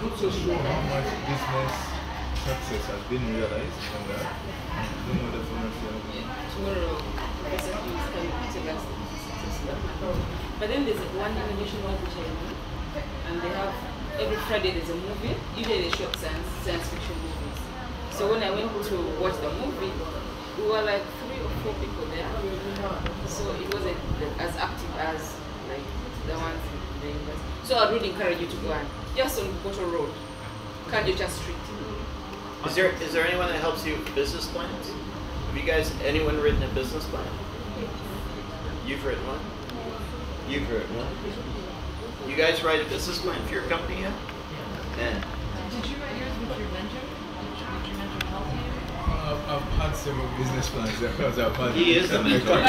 and also show how much business success has been realized from that. I don't know the financial. Tomorrow, recently is coming to last success. But then there's one innovation one which I know, and they have every Friday there's a movie. Usually they show science fiction movies. So when I went to watch the movie, we were like 3 or 4 people there. So it wasn't as active as like the ones in the university. So I would really encourage you to go and just on Bottle Road, Kajocha Street. Is there anyone that helps you with business plans? Have you guys, anyone written a business plan? You've written one? You've written one? You guys write a business plan for your company yet? Yeah. Did you write yours with your mentor? Did your mentor help you? I've had several business plans because I've had. He is the mentor.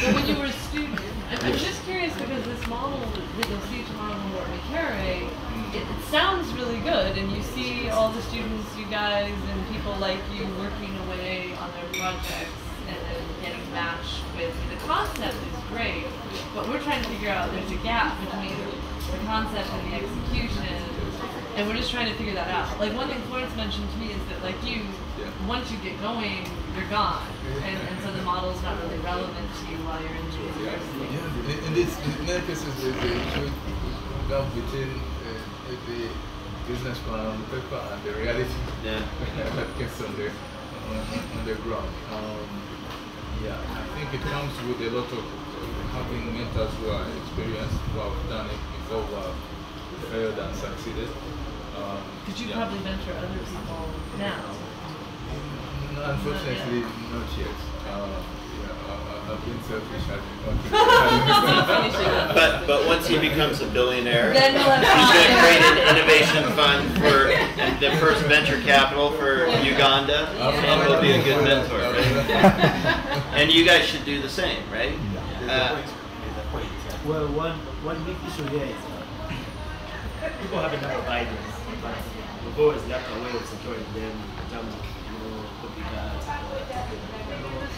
But when you were a student, I'm just curious because this model that you'll see tomorrow when we're at McCarey, it sounds really good, and you see all the students, you guys, and people like you working away on their projects and then getting matched with the concept is great, but we're trying to figure out there's a gap between the concept and the execution, and we're just trying to figure that out. Like one thing Florence mentioned to me is that like you, once you get going, you're gone, and so the model's not really relevant to you while you're in the university. Yeah, in many cases there's a huge gap between the business plan on the paper and the reality that gets on the ground. Yeah, I think it comes with a lot of having mentors who are experienced, who have done it before, who have failed and succeeded. Could you probably mentor other people now? Unfortunately, not yet. I've been selfish. But once he becomes a billionaire, Then we'll have he's going to time. create an innovation fund for the first venture capital for Uganda, and will be a good mentor. Right? And you guys should do the same, right? Well, one big issue here is people have a number of ideas, but we've always lacked a way of securing them in terms of copycats.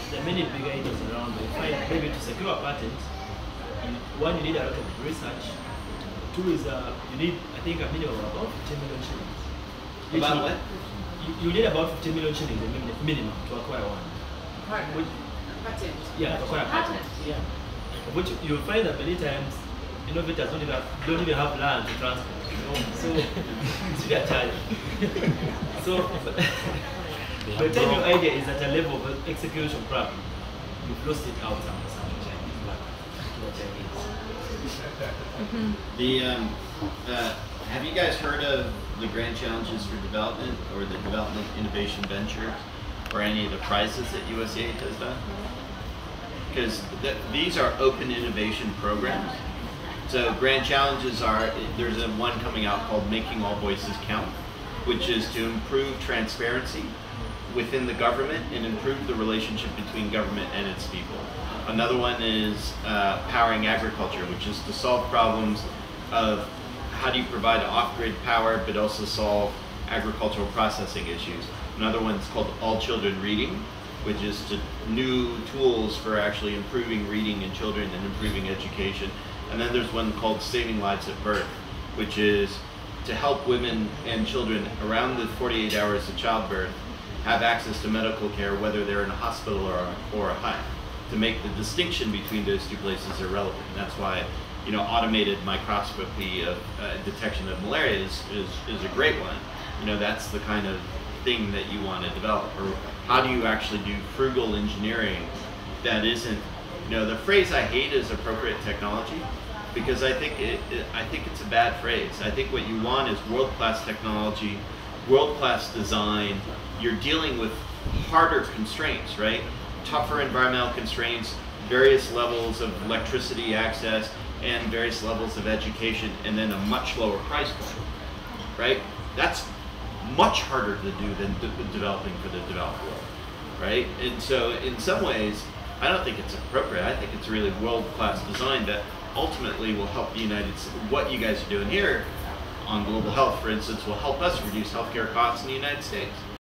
There are many big ideas around, but you find maybe to secure a patent, one, you need a lot of research. Two is you need, I think, a minimum of about 15 million shillings. About what? You need about 15 million shillings minimum to acquire one. Patent. Yeah, to acquire a patent. Yeah. Which you'll find that many times innovators don't even have land to transport. So it's really a challenge. So by the time your idea is at a level of execution problem, you've lost it out somewhere. Have you guys heard of the Grand Challenges for Development or the Development Innovation Venture or any of the prizes that USAID has done? Because these are open innovation programs. So Grand Challenges are, there's one coming out called Making All Voices Count, which is to improve transparency within the government and improve the relationship between government and its people. Another one is Powering Agriculture, which is to solve problems of how do you provide off-grid power but also solve agricultural processing issues. Another one is called All Children Reading, which is to new tools for actually improving reading in children and improving education. And then there's one called Saving Lives at Birth, which is to help women and children around the 48 hours of childbirth have access to medical care, whether they're in a hospital or a hut, to make the distinction between those two places irrelevant. And that's why, you know, automated microscopy of detection of malaria is a great one. You know, that's the kind of thing that you want to develop. Or how do you actually do frugal engineering that isn't, you know, the phrase I hate is appropriate technology, because I think it's a bad phrase. I think what you want is world-class technology, world-class design. You're dealing with harder constraints, right? Tougher environmental constraints, various levels of electricity access, and various levels of education, and then a much lower price point, right? That's much harder to do than developing for the developed world, right? And so in some ways, I don't think it's appropriate. I think it's really world-class design that ultimately will help the United States. What you guys are doing here on global health, for instance, will help us reduce healthcare costs in the United States.